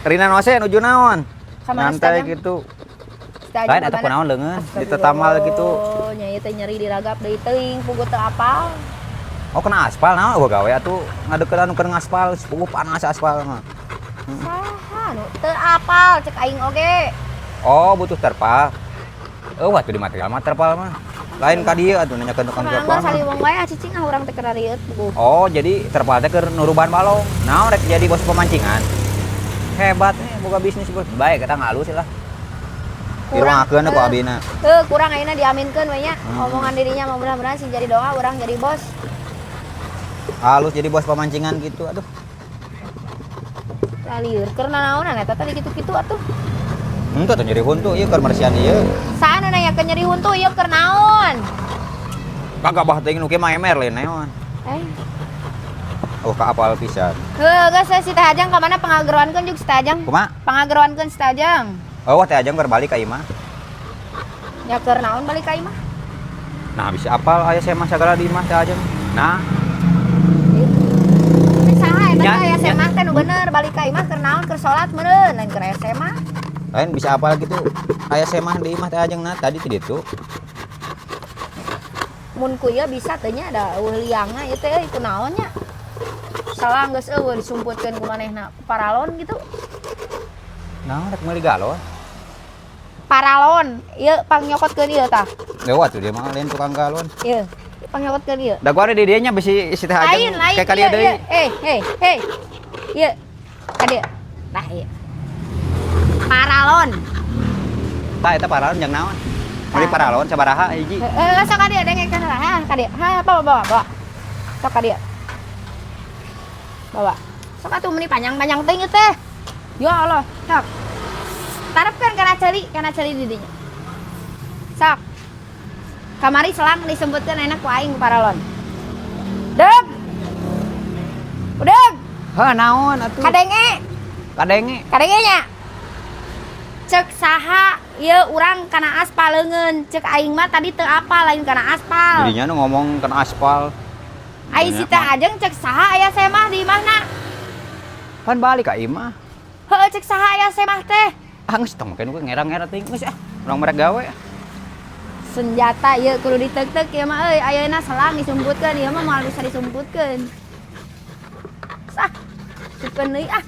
Rina nose nuju naon? Kamana Nyantai Stajang? gitu. Stajang Lain eta kunaon leungeun, ditetamal gitu. Nya ieu teh nyeri diragap deui teuing puguh teu apal. Oh kena aspal naon gua gawe atuh ngadeukeun anu keur ngaspal, puguh panas aspal mah. Saha nu teu apal cek aing oge. Oh butuh terpal. Waktu di material mah terpal mah. Lain ka dieu atuh nanyakeun tukang Mangga terpal. saliwung wae cicing urang teh keur rieuh puguh. Oh jadi terpal teh keur nuruban balong. Naon rek jadi bos pemancingan. Hebat boga bisnis bos. Bae kita ngalus lah. Irungakeun ku abina. Kurang ayeuna diaminkeun we nya. Omongan dirinya mah mudah-mudahan sih jadi doa urang jadi bos. Halus jadi bos pemancingan gitu aduh. Lieur keur naonan eta tadi kitu-kitu atuh. Henteu tuh nyeri huntu ieu keur marsian ieu. Saha nu nanyakeun nyeri huntu ieu keur naon? Kagak bah teuing nu kieu mah emer lain naon. Oh ka apal pisan. Geus si Teh Ajang ka mana pangageroankeun jeung si Teh Ajang? Kumaha? Pangageroankeun si Teh Ajang. Oh Teh Ajang berbalik ka imah. Ya keur naon balik ka imah? Nah bisa apal aya semah sagala di imah Teh Ajang. Nah, Saha eta Nya, aya nya. semah teh nu bener balik ka imah keur naon keur salat meureun lain keur aya semah. lain bisa apal gitu. Aya semah di imah Teh Ajang nah tadi ti ditu. Mun ku ieu bisa teh nya da eueuh liangna ieu teh itu naon nya? Salah geus eueuh disumputkeun ku manehna paralon gitu. Nah, rek meuli galon. Paralon, ieu pangnyokotkeun ieu tah. Lewat tuh dia mah lain tukang galon. Ieu pangnyokotkeun ieu. Da gua ada di dieu nya bisi si Teh Ajang Lain kayak ka dieu deui. Hei. Ieu. Ka dieu. Tah ieu. Paralon. Tah eta paralon jeung naon? Meuli paralon sabaraha hiji? Sok ka dieu dengekeun lah. Ka dieu. Bawa. Sok ka dieu. Bawa. Sok atuh meuni panjang-panjang teuing ieu teh. Ya Allah, sok. Tarepkeun kana ceuli di dinya. Sok. Kamari selang disebutkeun enak ku aing paralon. Deg. Udeg. Hah naon atuh? Kadenge. Kadenge nya. Cek saha ieu urang kana aspal leungeun. Cek aing mah tadi teu apal lain kana aspal. Jadinya nu ngomong kena aspal. Ai si Teh Ajeng cek saha aya semah di imahna. Pan balik ka imah. Heueuh cek saha aya semah teh. Geus tong make nu ngera-ngera teuing geus urang merek gawe. Senjata ieu kudu diteuk-teuk ieu mah euy ayeuna selang disumputkeun ieu mah moal bisa disumputkeun. Sah. Sukeun deui ah.